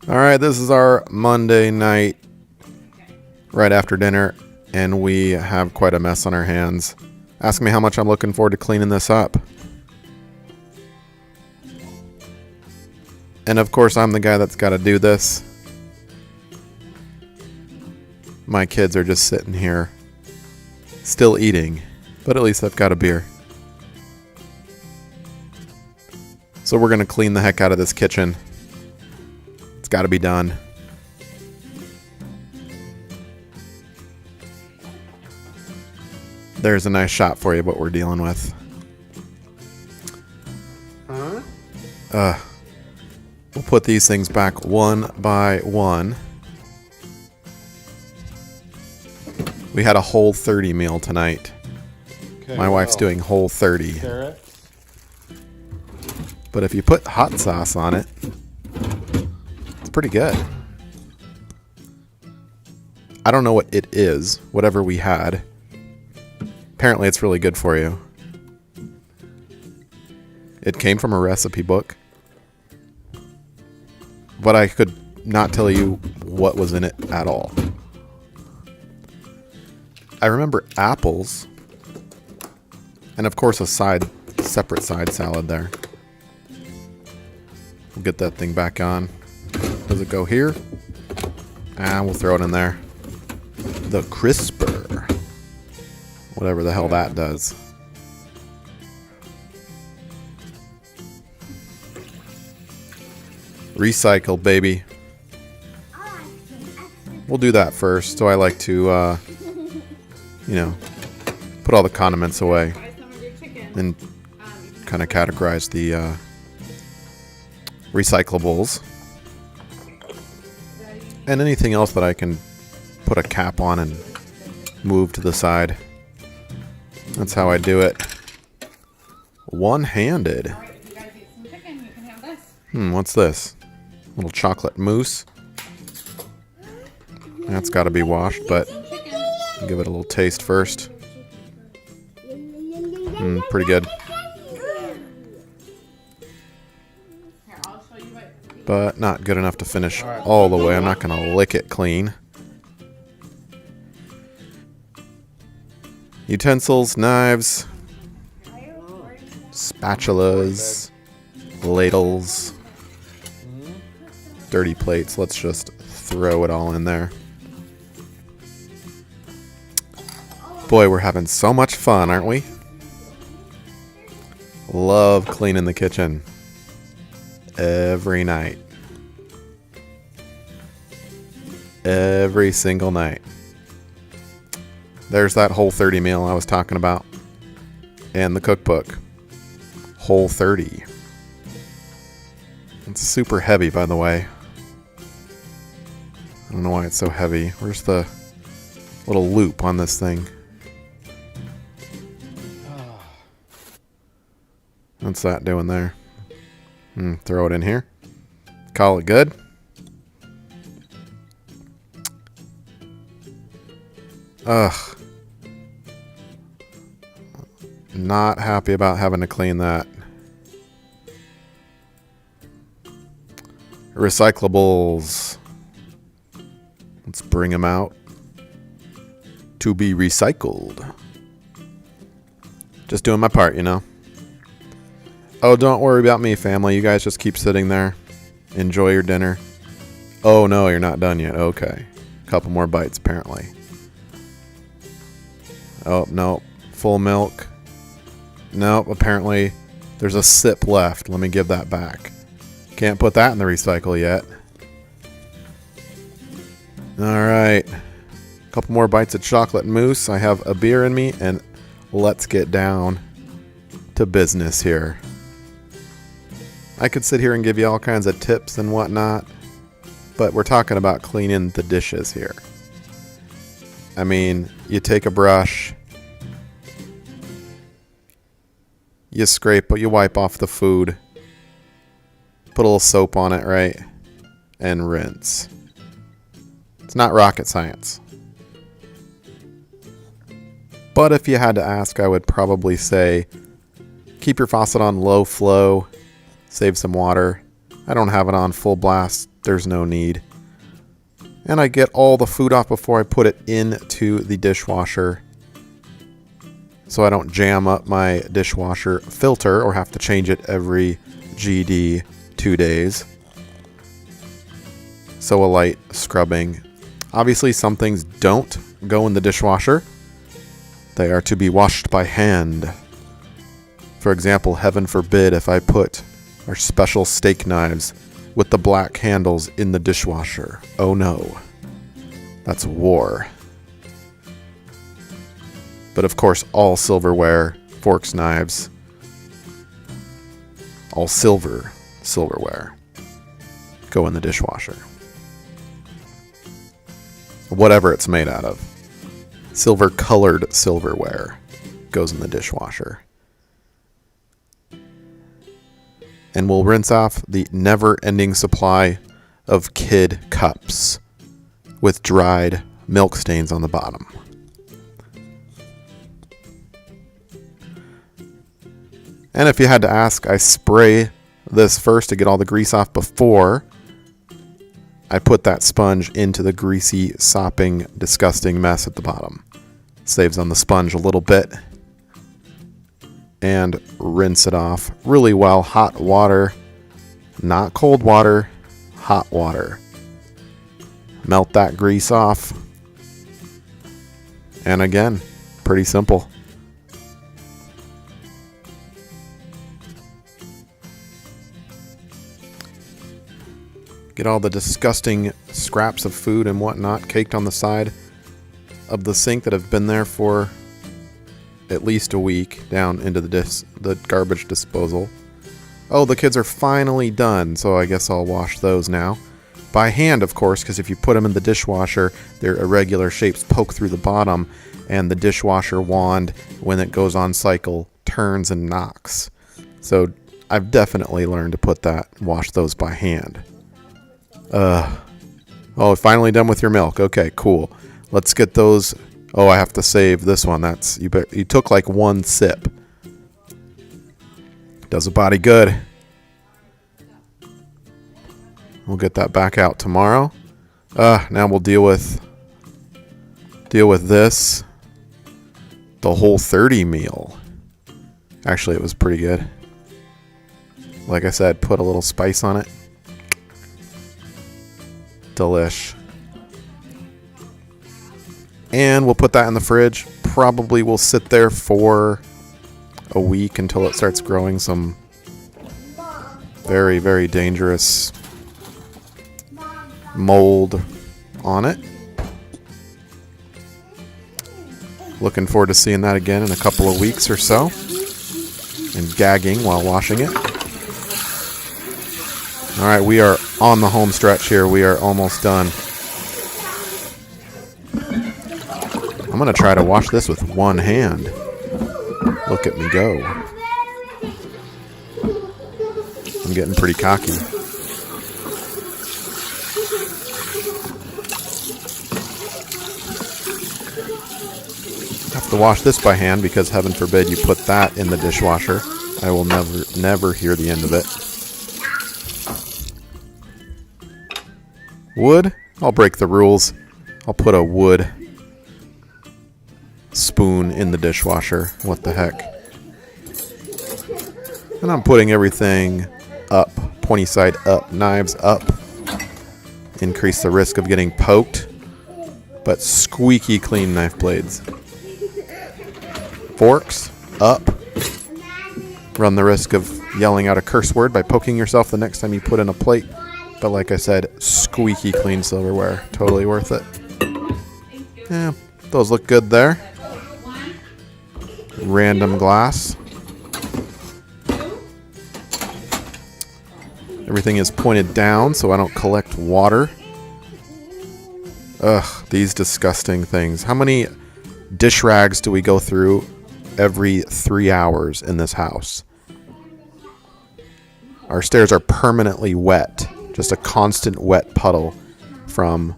All right, this is our Monday night right after dinner, and we have quite a mess on our hands. Ask me how much I'm looking forward to cleaning this up. And of course, I'm the guy that's got to do this. My kids are just sitting here, still eating, but at least I've got a beer. So we're going to clean the heck out of this kitchen. It's got to be done. There's a nice shot for you, what we're dealing with. We'll put these things back one by one. We had a Whole30 meal tonight. Okay, My wife's doing Whole30. Carrots. But if you put hot sauce on it, it's pretty good. I don't know what it is, whatever we had. Apparently it's really good for you. It came from a recipe book. But I could not tell you what was in it at all. I remember apples. And of course a separate side salad there. We'll get that thing back on. Does it go here? And we'll throw it in there. The crisper. Whatever the hell that does. Recycle, baby. We'll do that first. So I like to, put all the condiments away. And kind of categorize the recyclables. And anything else that I can put a cap on and move to the side. That's how I do it. One-handed. What's this? Little chocolate mousse. That's got to be washed, but give it a little taste first. Pretty good. But not good enough to finish all the way. I'm not going to lick it clean. Utensils, knives, spatulas, ladles, dirty plates. Let's just throw it all in there. Boy, we're having so much fun, aren't we? Love cleaning the kitchen. Every night. Every single night. There's that Whole30 meal I was talking about. And the cookbook. Whole30. It's super heavy, by the way. I don't know why it's so heavy. Where's the little loop on this thing? What's that doing there? Throw it in here. Call it good. Ugh. Not happy about having to clean that. Recyclables. Let's bring them out to be recycled. Just doing my part, you know. Oh, don't worry about me, family. You guys just keep sitting there. Enjoy your dinner. Oh, no, you're not done yet. Okay. Couple more bites, apparently. Oh, no. Full milk. Nope, apparently there's a sip left. Let me give that back. Can't put that in the recycle yet. Alright. Couple more bites of chocolate mousse. I have a beer in me, and let's get down to business here. I could sit here and give you all kinds of tips and whatnot, but we're talking about cleaning the dishes here. I mean, you take a brush, you scrape, you wipe off the food, put a little soap on it, right? And rinse. It's not rocket science. But if you had to ask, I would probably say keep your faucet on low flow, save some water. I don't have it on full blast there's no need. And I get all the food off before I put it into the dishwasher, so I don't jam up my dishwasher filter or have to change it every GD 2 days. So a light scrubbing. Obviously, some things don't go in the dishwasher. They are to be washed by hand. For example, heaven forbid if I put our special steak knives with the black handles in the dishwasher. Oh no. That's war. But of course, all silverware, forks, knives, all silverware go in the dishwasher. Whatever it's made out of. Silver-colored silverware goes in the dishwasher. And we'll rinse off the never-ending supply of kid cups with dried milk stains on the bottom. And if you had to ask, I spray this first to get all the grease off before I put that sponge into the greasy, sopping, disgusting mess at the bottom. Saves on the sponge a little bit. And rinse it off really well. Hot water, not cold water, hot water. Melt that grease off. And again, pretty simple. Get all the disgusting scraps of food and whatnot caked on the side of the sink that have been there for at least a week down into the garbage disposal. Oh, the kids are finally done, so I guess I'll wash those now. By hand, of course, because if you put them in the dishwasher, their irregular shapes poke through the bottom, and the dishwasher wand, when it goes on cycle, turns and knocks. So I've definitely learned to wash those by hand. Oh, finally done with your milk. Okay, cool. Let's get those. Oh, I have to save this one. You took like one sip. Does a body good. We'll get that back out tomorrow. Now we'll deal with this. The Whole30 meal. Actually, it was pretty good. Like I said, put a little spice on it. Delish. And we'll put that in the fridge. Probably will sit there for a week until it starts growing some very, very dangerous mold on it. Looking forward to seeing that again in a couple of weeks or so. And gagging while washing it. Alright, we are on the home stretch here. We are almost done. I'm going to try to wash this with one hand. Look at me go. I'm getting pretty cocky. Have to wash this by hand because heaven forbid you put that in the dishwasher. I will never hear the end of it. Wood? I'll break the rules. I'll put a wood spoon in the dishwasher. What the heck? And I'm putting everything up. Pointy side up. Knives up. Increase the risk of getting poked. But squeaky clean knife blades. Forks up. Run the risk of yelling out a curse word by poking yourself the next time you put in a plate. But like I said, squeaky clean silverware. Totally worth it. Yeah, those look good there. Random glass. Everything is pointed down so I don't collect water. Ugh, these disgusting things. How many dish rags do we go through every 3 hours in this house? Our stairs are permanently wet. Just a constant wet puddle from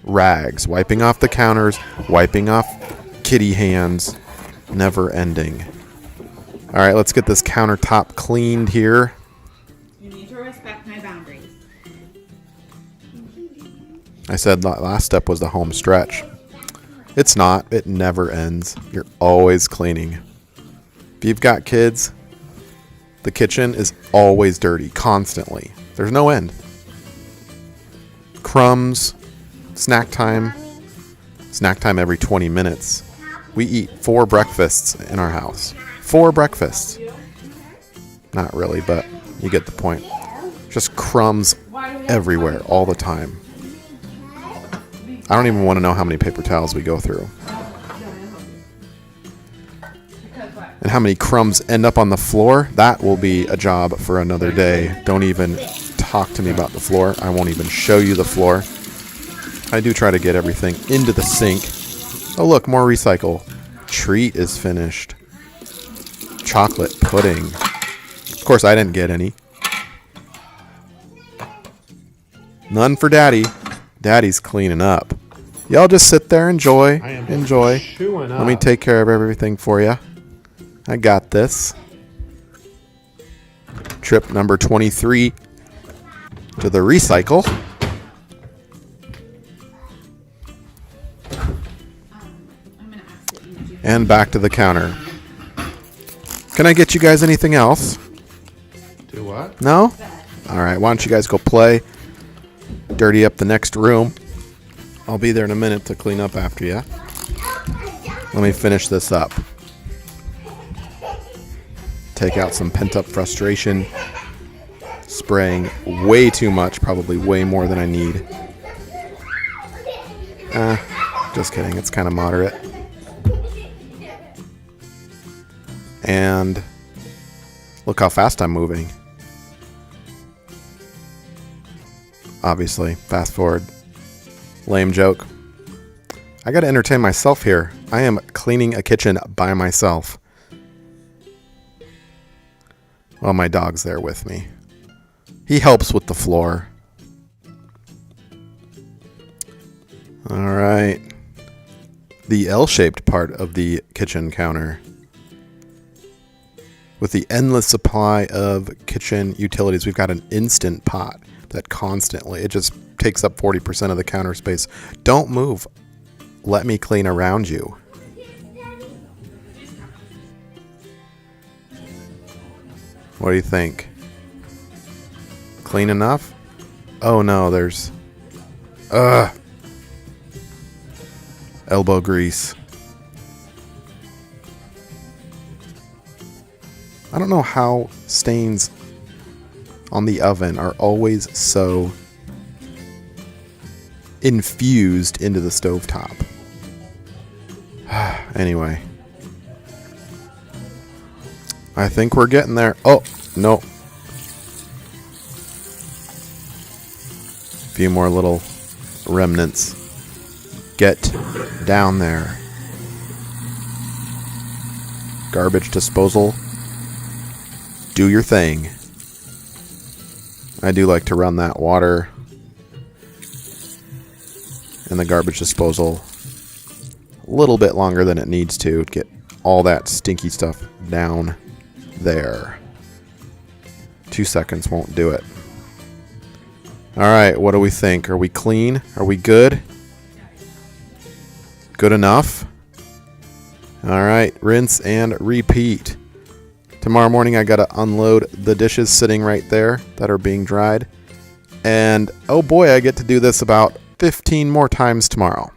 rags. Wiping off the counters, wiping off kitty hands. Never ending. Alright, let's get this countertop cleaned here. You need to respect my boundaries. I said that last step was the home stretch. It's not. It never ends. You're always cleaning. If you've got kids, the kitchen is always dirty, constantly. There's no end. Crumbs, snack time every 20 minutes. We eat 4 breakfasts in our house. 4 breakfasts. Not really, but you get the point. Just crumbs everywhere all the time. I don't even want to know how many paper towels we go through. And how many crumbs end up on the floor. That will be a job for another day. Don't even talk to me about the floor. I won't even show you the floor. I do try to get everything into the sink. Oh look, more recycle. Treat is finished. Chocolate pudding. Of course, I didn't get any. None for Daddy. Daddy's cleaning up. Y'all just sit there, enjoy. Let me take care of everything for you. I got this. Trip number 23 to the recycle. And back to the counter. Can I get you guys anything else? Do what? No? All right, why don't you guys go play? Dirty up the next room. I'll be there in a minute to clean up after you. Let me finish this up. Take out some pent-up frustration. Spraying way too much, probably way more than I need. Just kidding, it's kind of moderate. And look how fast I'm moving. Obviously, fast forward. Lame joke. I gotta entertain myself here. I am cleaning a kitchen by myself. Well, my dog's there with me. He helps with the floor. All right. The L-shaped part of the kitchen counter. With the endless supply of kitchen utilities, we've got an instant pot that constantly, it just takes up 40% of the counter space. Don't move. Let me clean around you. What do you think? Clean enough? Oh no, there's elbow grease. I don't know how stains on the oven are always so infused into the stovetop. Anyway. I think we're getting there. Oh, no. Few more little remnants. Get down there. Garbage disposal. Do your thing. I do like to run that water in the garbage disposal a little bit longer than it needs to get all that stinky stuff down there. 2 seconds won't do it. All right, what do we think? Are we clean? Are we good? Good enough? All right, rinse and repeat. Tomorrow morning, I got to unload the dishes sitting right there that are being dried. And, oh boy, I get to do this about 15 more times tomorrow.